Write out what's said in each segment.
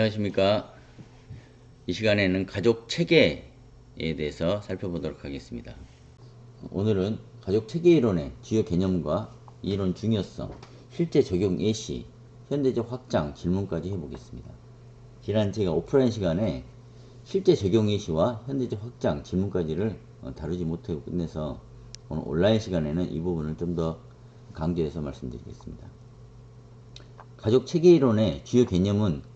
안녕하십니까. 이 시간에는 가족 체계에 대해서 살펴보도록 하겠습니다. 오늘은 가족 체계 이론의 주요 개념과 이론 중요성, 실제 적용 예시, 현대적 확장, 질문까지 해보겠습니다. 지난 제가 오프라인 시간에 실제 적용 예시와 현대적 확장, 질문까지를 다루지 못하고 끝내서 오늘 온라인 시간에는 이 부분을 좀 더 강조해서 말씀드리겠습니다. 가족 체계 이론의 주요 개념은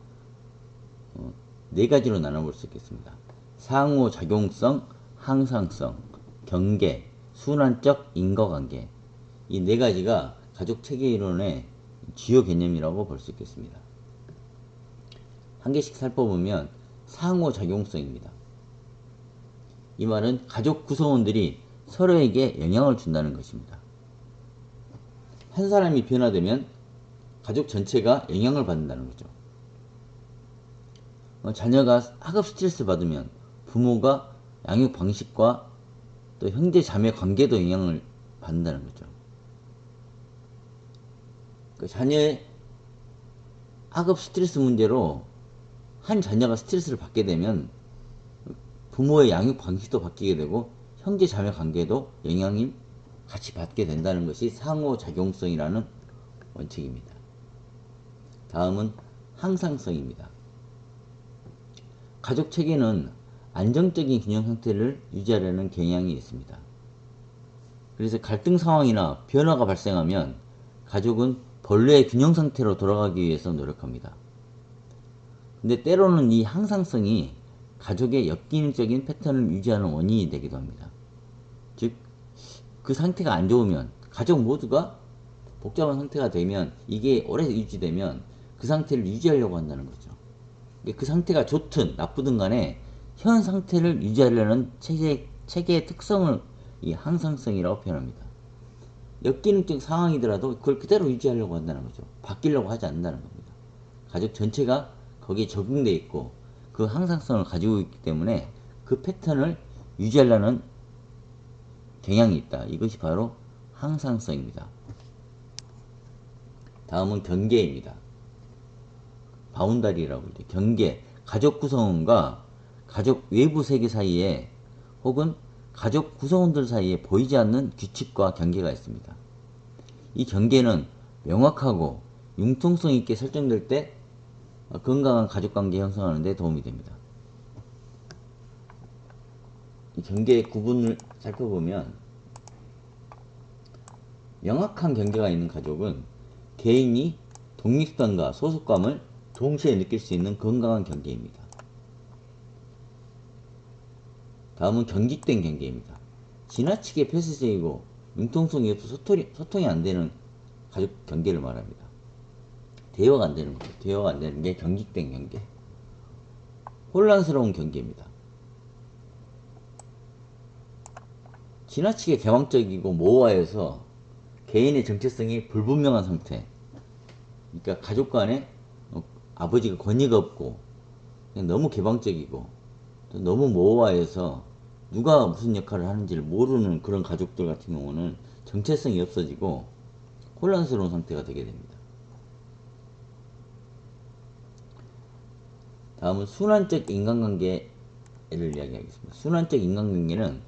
네 가지로 나눠볼 수 있겠습니다. 상호작용성, 항상성, 경계, 순환적 인과관계. 이 네 가지가 가족 체계 이론의 주요 개념이라고 볼 수 있겠습니다. 한 개씩 살펴보면 상호작용성입니다. 이 말은 가족 구성원들이 서로에게 영향을 준다는 것입니다. 한 사람이 변화되면 가족 전체가 영향을 받는다는 거죠. 자녀가 학업 스트레스 받으면 부모가 양육 방식과 또 형제 자매 관계도 영향을 받는다는 거죠. 자녀의 학업 스트레스 문제로 한 자녀가 스트레스를 받게 되면 부모의 양육 방식도 바뀌게 되고 형제 자매 관계도 영향을 같이 받게 된다는 것이 상호작용성이라는 원칙입니다. 다음은 항상성입니다. 가족 체계는 안정적인 균형 상태를 유지하려는 경향이 있습니다. 그래서 갈등 상황이나 변화가 발생하면 가족은 본래의 균형 상태로 돌아가기 위해서 노력합니다. 근데 때로는 이 항상성이 가족의 역기능적인 패턴을 유지하는 원인이 되기도 합니다. 즉, 그 상태가 안 좋으면 가족 모두가 복잡한 상태가 되면 이게 오래 유지되면 그 상태를 유지하려고 한다는 거죠. 그 상태가 좋든 나쁘든 간에 현 상태를 유지하려는 체계의 특성을 이 항상성이라고 표현합니다. 역기능적 상황이더라도 그걸 그대로 유지하려고 한다는 거죠. 바뀌려고 하지 않는다는 겁니다. 가족 전체가 거기에 적응되어 있고 그 항상성을 가지고 있기 때문에 그 패턴을 유지하려는 경향이 있다. 이것이 바로 항상성입니다. 다음은 경계입니다. 바운다리라고 하죠. 경계, 가족 구성원과 가족 외부 세계 사이에 혹은 가족 구성원들 사이에 보이지 않는 규칙과 경계가 있습니다. 이 경계는 명확하고 융통성 있게 설정될 때 건강한 가족관계 형성하는 데 도움이 됩니다. 이 경계의 구분을 살펴보면 명확한 경계가 있는 가족은 개인이 독립감과 소속감을 동시에 느낄 수 있는 건강한 경계입니다. 다음은 경직된 경계입니다. 지나치게 폐쇄적이고 융통성이 없어 소통이 안 되는 가족 경계를 말합니다. 대화가 안 되는 거죠. 대화가 안 되는 게 경직된 경계. 혼란스러운 경계입니다. 지나치게 개방적이고 모호해서 개인의 정체성이 불분명한 상태. 그러니까 가족 간에 아버지가 권위가 없고 그냥 너무 개방적이고 또 너무 모호해서 누가 무슨 역할을 하는지를 모르는 그런 가족들 같은 경우는 정체성이 없어지고 혼란스러운 상태가 되게 됩니다. 다음은 순환적 인간관계를 이야기하겠습니다. 순환적 인간관계는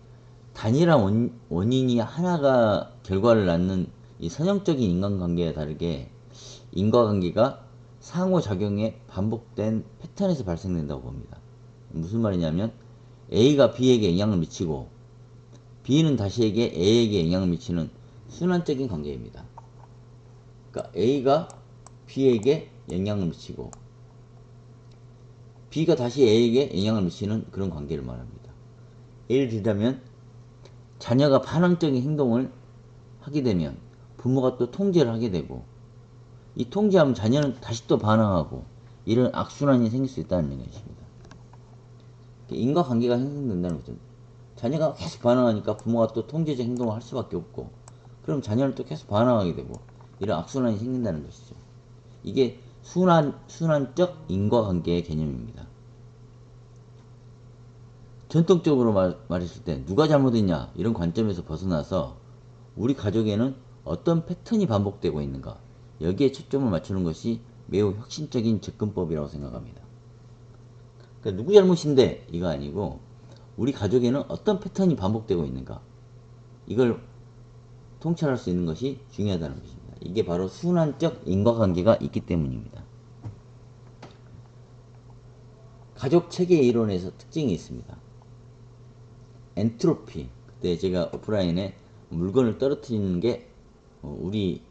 단일한 원인이 하나가 결과를 낳는 이 선형적인 인간관계와 다르게 인과관계가 상호작용에 반복된 패턴에서 발생된다고 봅니다. 무슨 말이냐면 A가 B에게 영향을 미치고 B는 다시 A에게 영향을 미치는 순환적인 관계입니다. 그러니까 A가 B에게 영향을 미치고 B가 다시 A에게 영향을 미치는 그런 관계를 말합니다. 예를 들자면 자녀가 반항적인 행동을 하게 되면 부모가 또 통제를 하게 되고 이 통제하면 자녀는 다시 또 반항하고 이런 악순환이 생길 수 있다는 것입니다. 인과관계가 형성된다는 거죠. 자녀가 계속 반항하니까 부모가 또 통제적 행동을 할 수밖에 없고 그럼 자녀는 또 계속 반항하게 되고 이런 악순환이 생긴다는 것이죠. 이게 순환적 인과관계의 개념입니다. 전통적으로 말했을 때 누가 잘못했냐 이런 관점에서 벗어나서 우리 가족에는 어떤 패턴이 반복되고 있는가 여기에 초점을 맞추는 것이 매우 혁신적인 접근법이라고 생각합니다. 그러니까 누구 잘못인데 이거 아니고 우리 가족에는 어떤 패턴이 반복되고 있는가, 이걸 통찰할 수 있는 것이 중요하다는 것입니다. 이게 바로 순환적 인과관계가 있기 때문입니다. 가족 체계 이론에서 특징이 있습니다. 엔트로피, 그때 제가 오프라인에 물건을 떨어뜨리는 게 우리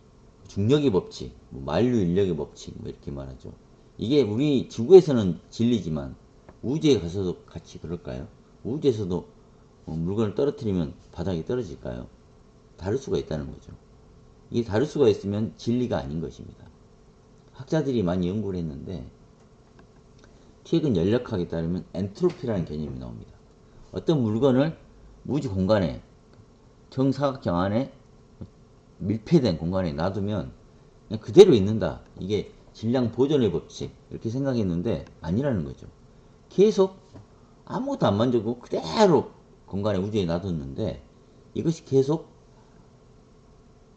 중력의 법칙, 만류 인력의 법칙 이렇게 말하죠. 이게 우리 지구에서는 진리지만 우주에 가서도 같이 그럴까요? 우주에서도 물건을 떨어뜨리면 바닥에 떨어질까요? 다를 수가 있다는 거죠. 이게 다를 수가 있으면 진리가 아닌 것입니다. 학자들이 많이 연구를 했는데 최근 연력학에 따르면 엔트로피라는 개념이 나옵니다. 어떤 물건을 우주 공간에, 정사각형 안에 밀폐된 공간에 놔두면 그냥 그대로 있는다. 이게 질량 보존의 법칙 이렇게 생각했는데 아니라는 거죠. 계속 아무것도 안 만지고 그대로 공간에, 우주에 놔뒀는데 이것이 계속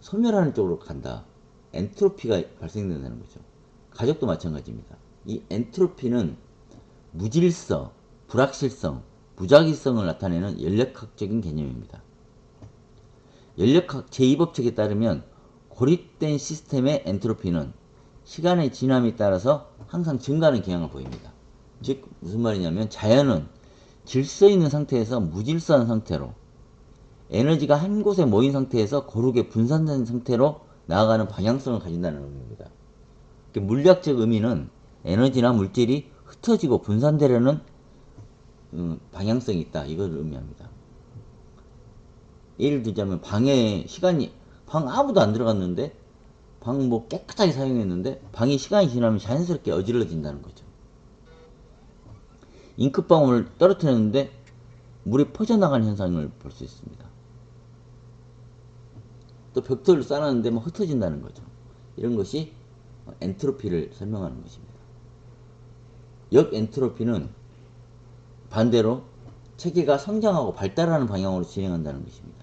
소멸하는 쪽으로 간다. 엔트로피가 발생된다는 거죠. 가족도 마찬가지입니다. 이 엔트로피는 무질서, 불확실성, 무작위성을 나타내는 연력학적인 개념입니다. 연력학 제2법칙에 따르면 고립된 시스템의 엔트로피는 시간의 지남에 따라서 항상 증가하는 경향을 보입니다. 즉 무슨 말이냐면 자연은 질서 있는 상태에서 무질서한 상태로, 에너지가 한 곳에 모인 상태에서 고르게 분산된 상태로 나아가는 방향성을 가진다는 의미입니다. 물리학적 의미는 에너지나 물질이 흩어지고 분산되려는 방향성이 있다, 이걸 의미합니다. 예를 들자면 방에 시간이, 방 아무도 안 들어갔는데 방 뭐 깨끗하게 사용했는데 방이 시간이 지나면 자연스럽게 어질러진다는 거죠. 잉크방울을 떨어뜨렸는데 물이 퍼져나가는 현상을 볼 수 있습니다. 또 벽돌을 쌓았는데 뭐 흩어진다는 거죠. 이런 것이 엔트로피를 설명하는 것입니다. 역 엔트로피는 반대로 체계가 성장하고 발달하는 방향으로 진행한다는 것입니다.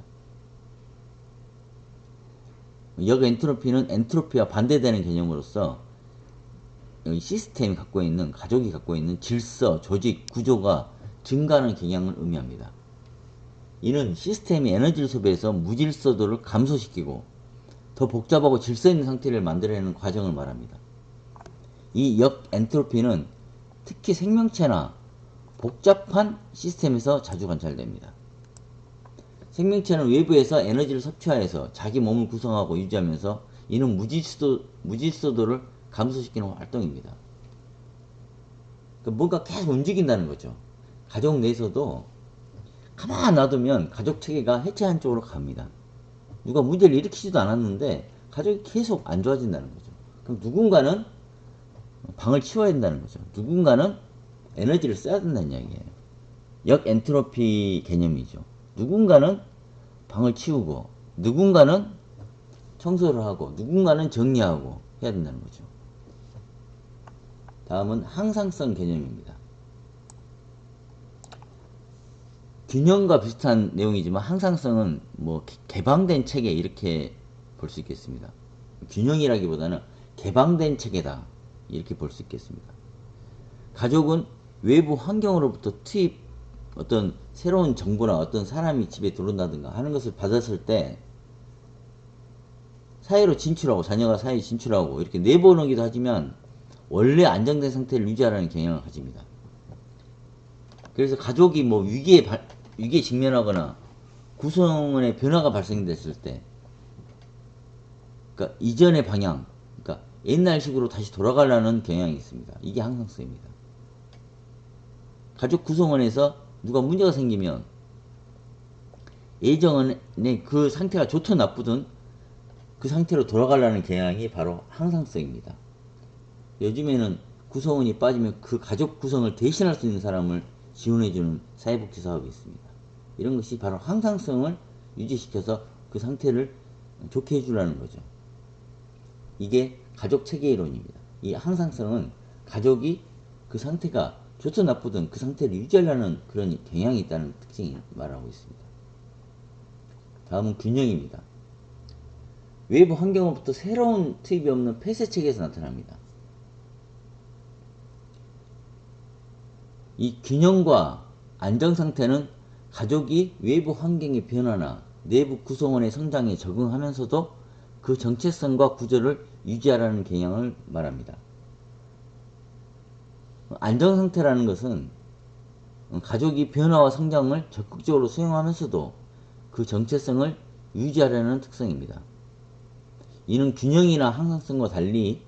역 엔트로피는 엔트로피와 반대되는 개념으로서 시스템이 갖고 있는, 가족이 갖고 있는 질서, 조직, 구조가 증가하는 경향을 의미합니다. 이는 시스템이 에너지를 소비해서 무질서도를 감소시키고 더 복잡하고 질서 있는 상태를 만들어내는 과정을 말합니다. 이 역 엔트로피는 특히 생명체나 복잡한 시스템에서 자주 관찰됩니다. 생명체는 외부에서 에너지를 섭취하여서 자기 몸을 구성하고 유지하면서 이는 무질서도를 감소시키는 활동입니다. 그러니까 뭔가 계속 움직인다는 거죠. 가족 내에서도 가만 놔두면 가족 체계가 해체한 쪽으로 갑니다. 누가 문제를 일으키지도 않았는데 가족이 계속 안 좋아진다는 거죠. 그럼 누군가는 방을 치워야 된다는 거죠. 누군가는 에너지를 써야 된다는 이야기예요. 역 엔트로피 개념이죠. 누군가는 방을 치우고, 누군가는 청소를 하고, 누군가는 정리하고 해야 된다는 거죠. 다음은 항상성 개념입니다. 균형과 비슷한 내용이지만 항상성은 뭐 개방된 체계 이렇게 볼 수 있겠습니다. 균형이라기보다는 개방된 체계다 이렇게 볼 수 있겠습니다. 가족은 외부 환경으로부터 투입, 어떤 새로운 정보나 어떤 사람이 집에 들어온다든가 하는 것을 받았을 때 사회로 진출하고, 자녀가 사회에 진출하고 이렇게 내보내기도 하지만 원래 안정된 상태를 유지하라는 경향을 가집니다. 그래서 가족이 뭐 위기에 직면하거나 구성원의 변화가 발생됐을 때, 그러니까 이전의 방향, 그러니까 옛날식으로 다시 돌아가려는 경향이 있습니다. 이게 항상성입니다. 가족 구성원에서 누가 문제가 생기면 예전에 그 상태가 좋든 나쁘든 그 상태로 돌아가려는 경향이 바로 항상성입니다. 요즘에는 구성원이 빠지면 그 가족 구성을 대신할 수 있는 사람을 지원해주는 사회복지 사업이 있습니다. 이런 것이 바로 항상성을 유지시켜서 그 상태를 좋게 해주라는 거죠. 이게 가족 체계 이론입니다. 이 항상성은 가족이 그 상태가 좋든 나쁘든 그 상태를 유지하려는 그런 경향이 있다는 특징을 말하고 있습니다. 다음은 균형입니다. 외부 환경으로부터 새로운 투입이 없는 폐쇄 체계에서 나타납니다. 이 균형과 안정 상태는 가족이 외부 환경의 변화나 내부 구성원의 성장에 적응하면서도 그 정체성과 구조를 유지하라는 경향을 말합니다. 안정 상태라는 것은 가족이 변화와 성장을 적극적으로 수용하면서도 그 정체성을 유지하려는 특성입니다. 이는 균형이나 항상성과 달리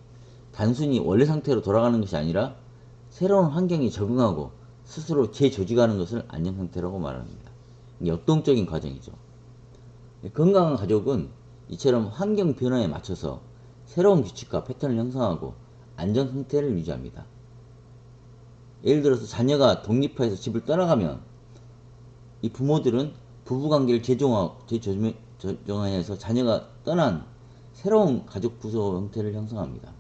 단순히 원래 상태로 돌아가는 것이 아니라 새로운 환경에 적응하고 스스로 재조직하는 것을 안정상태라고 말합니다. 역동적인 과정이죠. 건강한 가족은 이처럼 환경 변화에 맞춰서 새로운 규칙과 패턴을 형성하고 안정상태를 유지합니다. 예를 들어서 자녀가 독립해서 집을 떠나가면 이 부모들은 부부관계를 재조정해서 자녀가 떠난 새로운 가족 구조 형태를 형성합니다.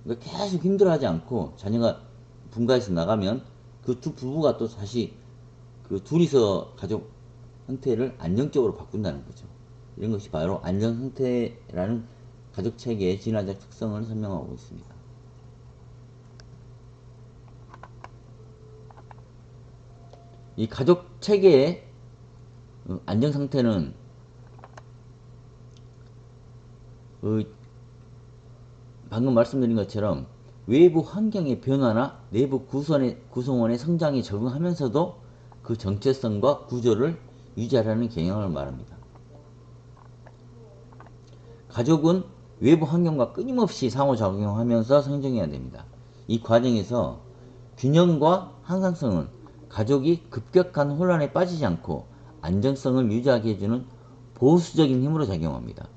그러니까 계속 힘들어하지 않고 자녀가 분가해서 나가면 그 두 부부가 또 다시 그 둘이서 가족 형태를 안정적으로 바꾼다는 거죠. 이런 것이 바로 안정 상태라는 가족 체계의 진화적 특성을 설명하고 있습니다. 이 가족 체계의 안정 상태는 방금 말씀드린 것처럼 외부 환경의 변화나 내부 구성원의 성장에 적응하면서도 그 정체성과 구조를 유지하라는 경향을 말합니다. 가족은 외부 환경과 끊임없이 상호작용하면서 성장해야 됩니다. 이 과정에서 균형과 항상성은 가족이 급격한 혼란에 빠지지 않고 안정성을 유지하게 해주는 보수적인 힘으로 작용합니다.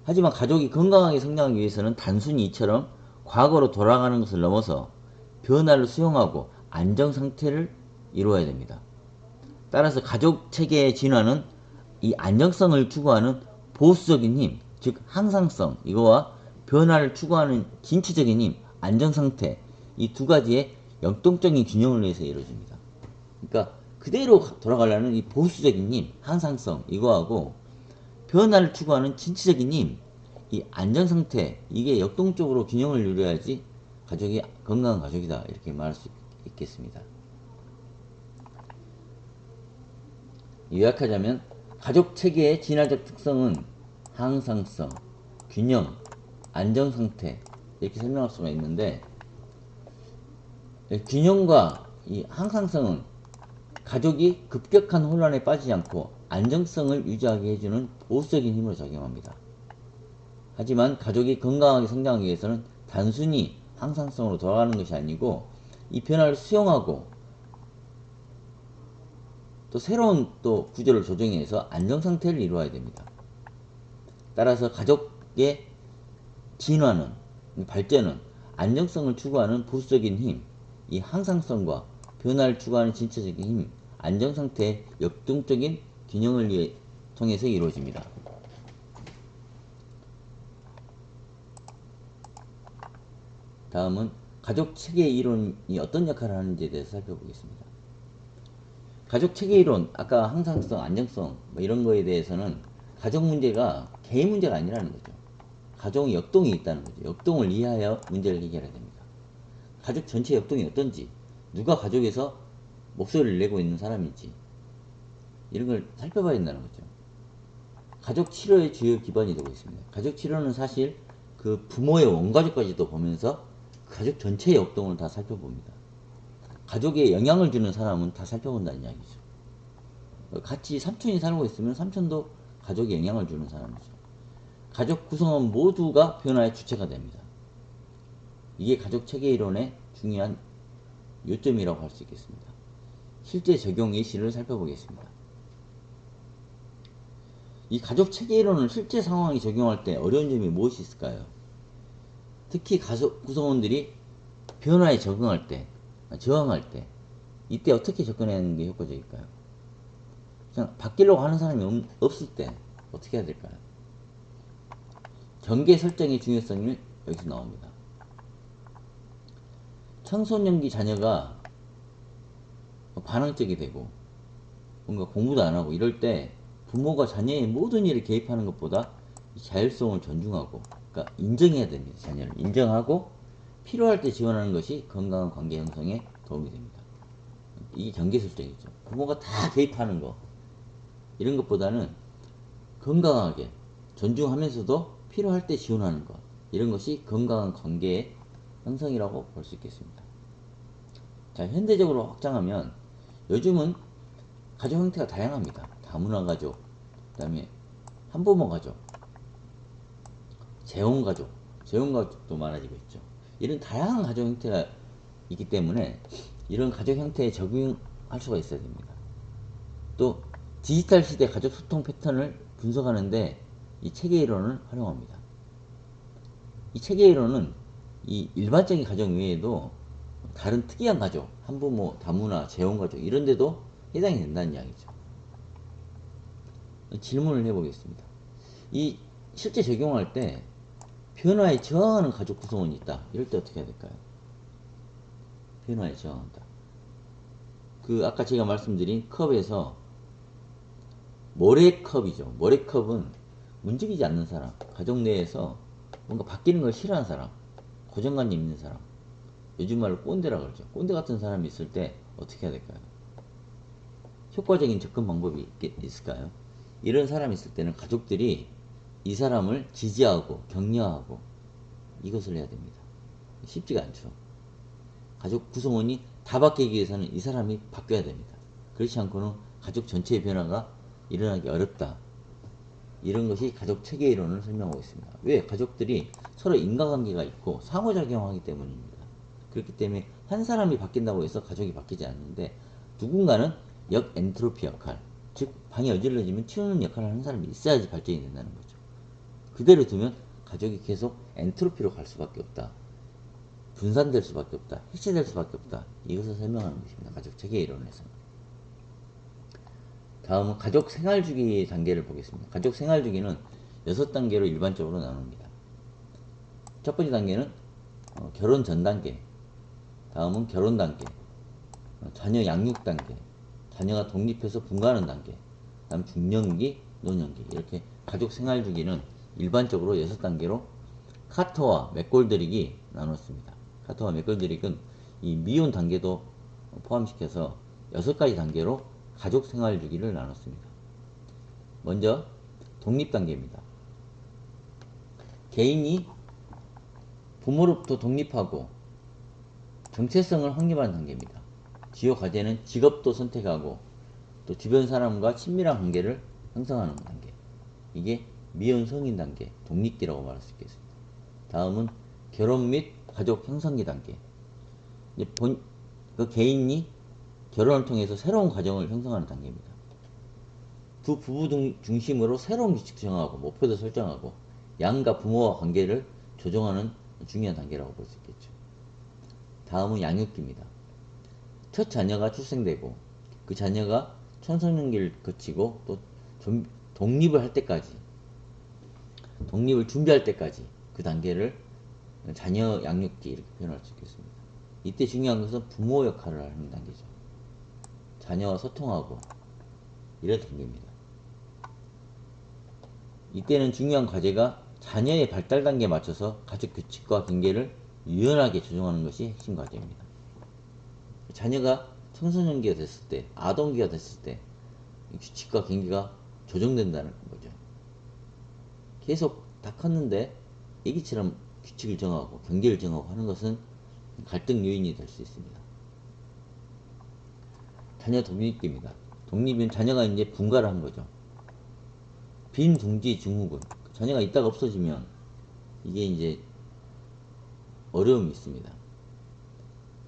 하지만 가족이 건강하게 성장하기 위해서는 단순히 이처럼 과거로 돌아가는 것을 넘어서 변화를 수용하고 안정상태를 이루어야 됩니다. 따라서 가족 체계의 진화는 이 안정성을 추구하는 보수적인 힘, 즉 항상성, 이거와 변화를 추구하는 진취적인 힘, 안정상태, 이 두 가지의 역동적인 균형을 위해서 이루어집니다. 그러니까 그대로 돌아가려는 이 보수적인 힘, 항상성, 이거하고 변화를 추구하는 진취적인 힘, 이 안정상태, 이게 역동적으로 균형을 이루어야지 가족이 건강한 가족이다, 이렇게 말할 수 있겠습니다. 요약하자면 가족 체계의 진화적 특성은 항상성, 균형, 안정상태, 이렇게 설명할 수가 있는데, 균형과 이 항상성은 가족이 급격한 혼란에 빠지지 않고 안정성을 유지하게 해주는 보수적인 힘으로 작용합니다. 하지만 가족이 건강하게 성장하기 위해서는 단순히 항상성으로 돌아가는 것이 아니고 이 변화를 수용하고 또 새로운 또 구조를 조정해서 안정상태를 이루어야 됩니다. 따라서 가족의 진화는, 발전은 안정성을 추구하는 보수적인 힘, 이 항상성과 변화를 추구하는 진취적인 힘, 안정상태의 역동적인 균형을 통해서 이루어집니다. 다음은 가족 체계 이론이 어떤 역할을 하는지에 대해서 살펴보겠습니다. 가족 체계 이론, 아까 항상성, 안정성 이런 거에 대해서는 가족 문제가 개인 문제가 아니라는 거죠. 가족의 역동이 있다는 거죠. 역동을 이해하여 문제를 해결해야 됩니다. 가족 전체 역동이 어떤지, 누가 가족에서 목소리를 내고 있는 사람인지 이런 걸 살펴봐야 된다는 거죠. 가족 치료의 주요 기반이 되고 있습니다. 가족 치료는 사실 그 부모의 원가족까지도 보면서 가족 전체의 역동을 다 살펴봅니다. 가족에 영향을 주는 사람은 다 살펴본다는 이야기죠. 같이 삼촌이 살고 있으면 삼촌도 가족에 영향을 주는 사람이죠. 가족 구성원 모두가 변화의 주체가 됩니다. 이게 가족 체계 이론의 중요한 요점이라고 할 수 있겠습니다. 실제 적용 예시를 살펴보겠습니다. 이 가족 체계 이론을 실제 상황에 적용할 때 어려운 점이 무엇이 있을까요? 특히 가족 구성원들이 변화에 적응할 때, 저항할 때, 이때 어떻게 접근하는 게 효과적일까요? 그냥 바뀌려고 하는 사람이 없을 때 어떻게 해야 될까요? 경계 설정의 중요성이 여기서 나옵니다. 청소년기 자녀가 반항적이 되고 뭔가 공부도 안 하고 이럴 때 부모가 자녀의 모든 일에 개입하는 것보다 자율성을 존중하고, 그러니까 인정해야 됩니다. 자녀를 인정하고 필요할 때 지원하는 것이 건강한 관계 형성에 도움이 됩니다. 이게 경계설정이죠. 부모가 다 개입하는 거 이런 것보다는 건강하게 존중하면서도 필요할 때 지원하는 것 이런 것이 건강한 관계의 형성이라고 볼 수 있겠습니다. 자, 현대적으로 확장하면 요즘은 가족 형태가 다양합니다. 다문화 가족, 그 다음에 한부모 가족, 재혼가족, 재혼가족도 많아지고 있죠. 이런 다양한 가족 형태가 있기 때문에 이런 가족 형태에 적용할 수가 있어야 됩니다. 또 디지털 시대 가족 소통 패턴을 분석하는데 이 체계 이론을 활용합니다. 이 체계 이론은 이 일반적인 가정 외에도 다른 특이한 가족, 한부모, 다문화, 재혼가족 이런 데도 해당이 된다는 이야기죠. 질문을 해보겠습니다. 이 실제 적용할 때 변화에 저항하는 가족 구성원이 있다. 이럴 때 어떻게 해야 될까요? 변화에 저항한다. 그 아까 제가 말씀드린 컵에서 모래컵이죠. 모래컵은 움직이지 않는 사람, 가족 내에서 뭔가 바뀌는 걸 싫어하는 사람, 고정관념 있는 사람, 요즘 말로 꼰대라 그러죠. 꼰대 같은 사람이 있을 때 어떻게 해야 될까요? 효과적인 접근 방법이 있을까요? 이런 사람이 있을 때는 가족들이 이 사람을 지지하고 격려하고 이것을 해야 됩니다. 쉽지가 않죠. 가족 구성원이 다 바뀌기 위해서는 이 사람이 바뀌어야 됩니다. 그렇지 않고는 가족 전체의 변화가 일어나기 어렵다. 이런 것이 가족 체계 이론을 설명하고 있습니다. 왜? 가족들이 서로 인과관계가 있고 상호작용하기 때문입니다. 그렇기 때문에 한 사람이 바뀐다고 해서 가족이 바뀌지 않는데 누군가는 역 엔트로피 역할, 즉 방이 어질러지면 치우는 역할을 하는 사람이 있어야지 발전이 된다는 거죠. 그대로 두면 가족이 계속 엔트로피로 갈 수밖에 없다. 분산될 수밖에 없다. 해체될 수밖에 없다. 이것을 설명하는 것입니다. 가족 체계 이론에서. 다음은 가족 생활주기 단계를 보겠습니다. 가족 생활주기는 6단계로 일반적으로 나눕니다. 첫 번째 단계는 결혼 전 단계, 다음은 결혼 단계, 자녀 양육 단계, 자녀가 독립해서 분가하는 단계, 다음 중년기, 노년기 이렇게 가족 생활주기는 일반적으로 6단계로 카터와 맥골드릭이 나눴습니다. 카터와 맥골드릭은 이 미혼 단계도 포함시켜서 6가지 단계로 가족 생활 주기를 나눴습니다. 먼저 독립 단계입니다. 개인이 부모로부터 독립하고 정체성을 확립하는 단계입니다. 주요 과제는 직업도 선택하고 또 주변 사람과 친밀한 관계를 형성하는 단계. 이게 미혼 성인 단계, 독립기라고 말할 수 있겠습니다. 다음은 결혼 및 가족 형성기 단계. 그 개인이 결혼을 통해서 새로운 가정을 형성하는 단계입니다. 두 부부 중심으로 새로운 규칙 정하고 목표도 설정하고 양가 부모와 관계를 조정하는 중요한 단계라고 볼 수 있겠죠. 다음은 양육기입니다. 첫 자녀가 출생되고 그 자녀가 청소년기를 거치고 또 독립을 할 때까지, 독립을 준비할 때까지 그 단계를 자녀 양육기 이렇게 표현할 수 있겠습니다. 이때 중요한 것은 부모 역할을 하는 단계죠. 자녀와 소통하고 이런 단계입니다. 이때는 중요한 과제가 자녀의 발달 단계에 맞춰서 가족 규칙과 경계를 유연하게 조정하는 것이 핵심 과제입니다. 자녀가 청소년기가 됐을 때, 아동기가 됐을 때 규칙과 경계가 조정된다는 거죠. 계속 다 컸는데 애기처럼 규칙을 정하고 경계를 정하고 하는 것은 갈등 요인이 될 수 있습니다. 자녀 독립기입니다. 독립은 자녀가 이제 분가를 한 거죠. 빈둥지 증후군. 자녀가 있다가 없어지면 이게 이제 어려움이 있습니다.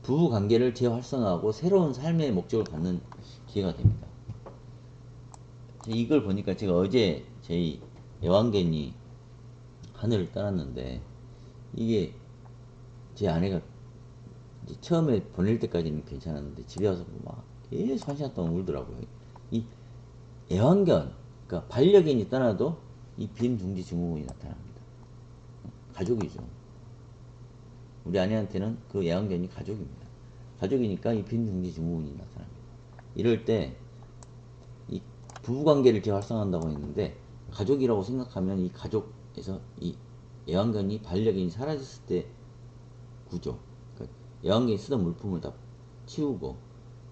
부부 관계를 재활성화하고 새로운 삶의 목적을 갖는 기회가 됩니다. 이걸 보니까 제가 어제 저희 애완견이 하늘을 떠났는데 이게 제 아내가 이제 처음에 보낼 때까지는 괜찮았는데 집에 와서 막 계속 1시간 동안 울더라고요. 이 애완견, 그러니까 반려견이 떠나도 이 빈둥지 증후군이 나타납니다. 가족이죠. 우리 아내한테는 그 애완견이 가족입니다. 가족이니까 이 빈둥지 증후군이 나타납니다. 이럴 때 이 부부관계를 재활성화한다고 했는데 가족이라고 생각하면 이 가족에서 이 애완견이 반려견이 사라졌을 때 구조, 그러니까 애완견이 쓰던 물품을 다 치우고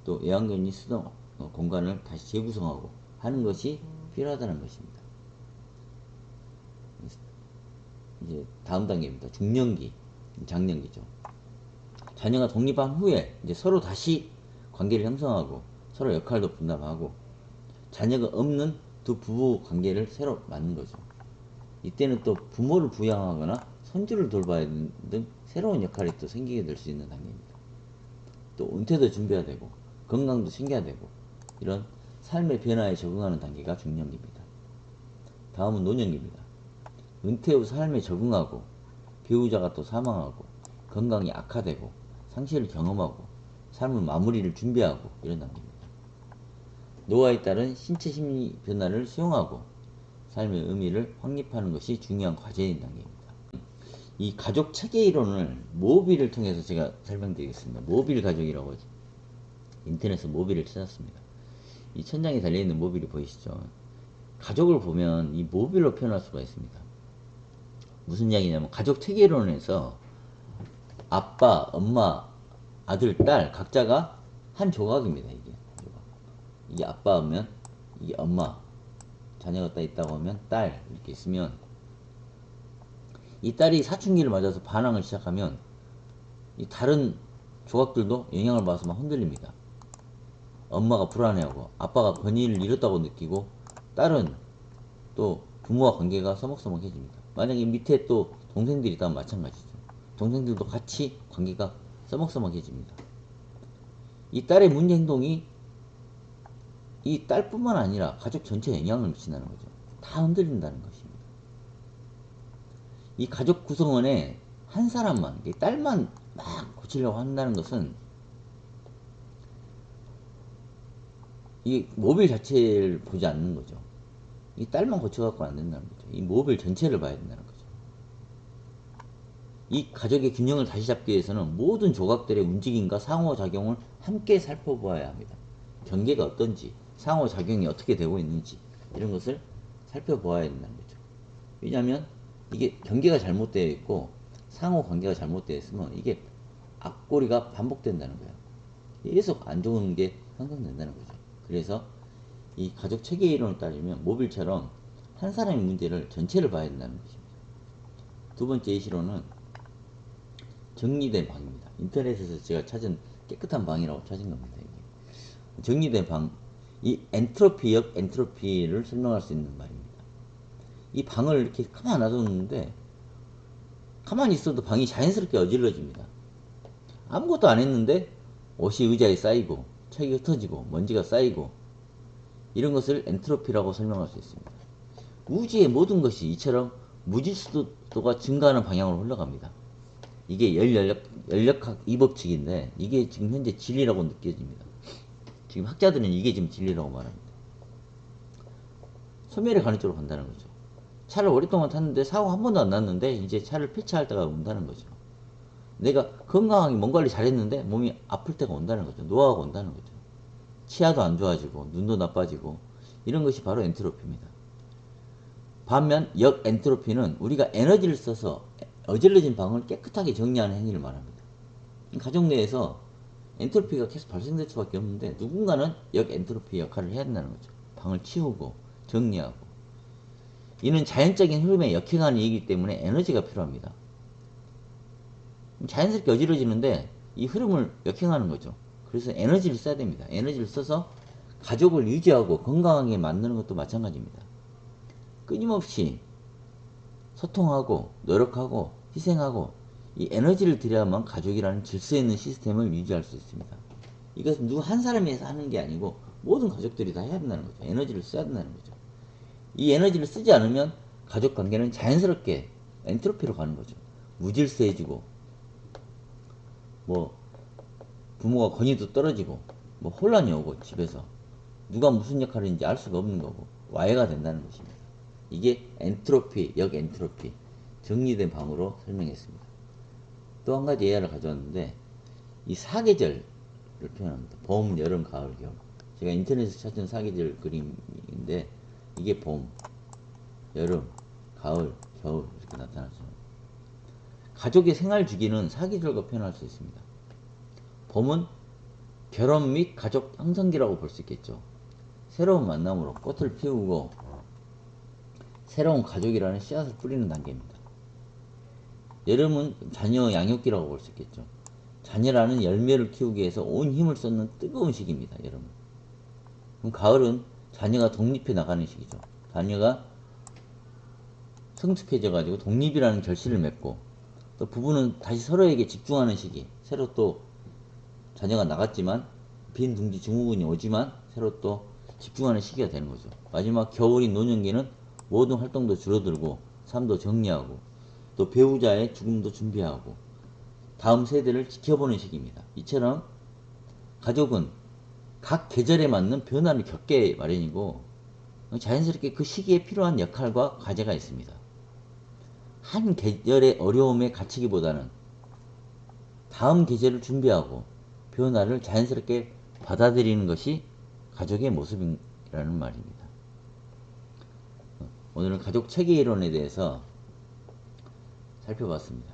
또 애완견이 쓰던 공간을 다시 재구성하고 하는 것이 필요하다는 것입니다. 이제 다음 단계입니다. 중년기, 장년기죠. 자녀가 독립한 후에 이제 서로 다시 관계를 형성하고 서로 역할도 분담하고 자녀가 없는 두 부부 관계를 새로 만든 거죠. 이때는 또 부모를 부양하거나 손주를 돌봐야 하는 등 새로운 역할이 또 생기게 될 수 있는 단계입니다. 또 은퇴도 준비해야 되고 건강도 챙겨야 되고 이런 삶의 변화에 적응하는 단계가 중년기입니다. 다음은 노년기입니다. 은퇴 후 삶에 적응하고 배우자가 또 사망하고 건강이 악화되고 상실을 경험하고 삶의 마무리를 준비하고 이런 단계입니다. 노화에 따른 신체 심리 변화를 수용하고 삶의 의미를 확립하는 것이 중요한 과제인 단계입니다. 이 가족 체계 이론을 모빌을 통해서 제가 설명드리겠습니다. 모빌 가족이라고 인터넷에서 모빌을 찾았습니다. 이 천장에 달려있는 모빌이 보이시죠? 가족을 보면 이 모빌로 표현할 수가 있습니다. 무슨 이야기냐면 가족 체계 이론에서 아빠, 엄마, 아들, 딸 각자가 한 조각입니다. 이게 아빠면 이게 엄마, 자녀가 딱 있다고 하면 딸 이렇게 있으면 이 딸이 사춘기를 맞아서 반항을 시작하면 이 다른 조각들도 영향을 받아서 막 흔들립니다. 엄마가 불안해하고 아빠가 권위를 잃었다고 느끼고 딸은 또 부모와 관계가 서먹서먹해집니다. 만약에 밑에 또 동생들이 있다면 마찬가지죠. 동생들도 같이 관계가 서먹서먹해집니다. 이 딸의 문제 행동이 이 딸뿐만 아니라 가족 전체에 영향을 미친다는 거죠. 다 흔들린다는 것입니다. 이 가족 구성원에 한 사람만, 딸만 막 고치려고 한다는 것은 이 모빌 자체를 보지 않는 거죠. 이 딸만 고쳐갖고 안 된다는 거죠. 이 모빌 전체를 봐야 된다는 거죠. 이 가족의 균형을 다시 잡기 위해서는 모든 조각들의 움직임과 상호작용을 함께 살펴보아야 합니다. 경계가 어떤지, 상호작용이 어떻게 되고 있는지 이런 것을 살펴보아야 된다는 거죠. 왜냐하면 이게 경계가 잘못되어 있고 상호관계가 잘못되어 있으면 이게 앞꼬리가 반복된다는 거예요. 계속 안 좋은 게 형성된다는 거죠. 그래서 이 가족 체계 이론을 따르면 모빌처럼 한 사람의 문제를 전체를 봐야 된다는 것입니다. 두 번째 예시로는 정리된 방입니다. 인터넷에서 제가 찾은 깨끗한 방이라고 찾은 겁니다. 이게. 정리된 방, 이 엔트로피, 역 엔트로피를 설명할 수 있는 말입니다. 이 방을 이렇게 가만히 놔뒀는데 가만히 있어도 방이 자연스럽게 어질러집니다. 아무것도 안 했는데 옷이 의자에 쌓이고 책이 흩어지고 먼지가 쌓이고 이런 것을 엔트로피라고 설명할 수 있습니다. 우주의 모든 것이 이처럼 무질서도가 증가하는 방향으로 흘러갑니다. 이게 열역학 이법칙인데 이게 지금 현재 진리라고 느껴집니다. 지금 학자들은 이게 지금 진리라고 말합니다. 소멸에 가는 쪽으로 간다는 거죠. 차를 오랫동안 탔는데 사고 한 번도 안 났는데 이제 차를 폐차할 때가 온다는 거죠. 내가 건강하게 몸 관리 잘했는데 몸이 아플 때가 온다는 거죠. 노화가 온다는 거죠. 치아도 안 좋아지고 눈도 나빠지고 이런 것이 바로 엔트로피입니다. 반면 역 엔트로피는 우리가 에너지를 써서 어질러진 방을 깨끗하게 정리하는 행위를 말합니다. 가족 내에서 엔트로피가 계속 발생될 수밖에 없는데 누군가는 역 엔트로피 역할을 해야 된다는 거죠. 방을 치우고 정리하고. 이는 자연적인 흐름에 역행하는 일이기 때문에 에너지가 필요합니다. 자연스럽게 어지러지는데 이 흐름을 역행하는 거죠. 그래서 에너지를 써야 됩니다. 에너지를 써서 가족을 유지하고 건강하게 만드는 것도 마찬가지입니다. 끊임없이 소통하고 노력하고 희생하고 이 에너지를 들여야만 가족이라는 질서 있는 시스템을 유지할 수 있습니다. 이것은 누구 한 사람이 하는 게 아니고 모든 가족들이 다 해야 된다는 거죠. 에너지를 써야 된다는 거죠. 이 에너지를 쓰지 않으면 가족 관계는 자연스럽게 엔트로피로 가는 거죠. 무질서해지고 뭐 부모가 권위도 떨어지고 뭐 혼란이 오고 집에서 누가 무슨 역할인지 알 수가 없는 거고 와해가 된다는 것입니다. 이게 엔트로피, 역 엔트로피, 정리된 방으로 설명했습니다. 또 한 가지 예화를 가져왔는데 이 사계절을 표현합니다. 봄, 여름, 가을, 겨울. 제가 인터넷에서 찾은 사계절 그림인데 이게 봄, 여름, 가을, 겨울 이렇게 나타나죠. 가족의 생활 주기는 사계절과 표현할 수 있습니다. 봄은 결혼 및 가족 형성기라고 볼 수 있겠죠. 새로운 만남으로 꽃을 피우고 새로운 가족이라는 씨앗을 뿌리는 단계입니다. 여름은 자녀 양육기라고 볼 수 있겠죠. 자녀라는 열매를 키우기 위해서 온 힘을 쏟는 뜨거운 시기입니다. 여름은. 그럼 가을은 자녀가 독립해 나가는 시기죠. 자녀가 성숙해져 가지고 독립이라는 결실을 맺고 또 부부는 다시 서로에게 집중하는 시기. 새로 또 자녀가 나갔지만 빈 둥지 증후군이 오지만 새로 또 집중하는 시기가 되는 거죠. 마지막 겨울인 노년기는 모든 활동도 줄어들고 삶도 정리하고 또 배우자의 죽음도 준비하고 다음 세대를 지켜보는 시기입니다. 이처럼 가족은 각 계절에 맞는 변화를 겪게 마련이고 자연스럽게 그 시기에 필요한 역할과 과제가 있습니다. 한 계절의 어려움에 갇히기보다는 다음 계절을 준비하고 변화를 자연스럽게 받아들이는 것이 가족의 모습이라는 말입니다. 오늘은 가족 체계 이론에 대해서 살펴봤습니다.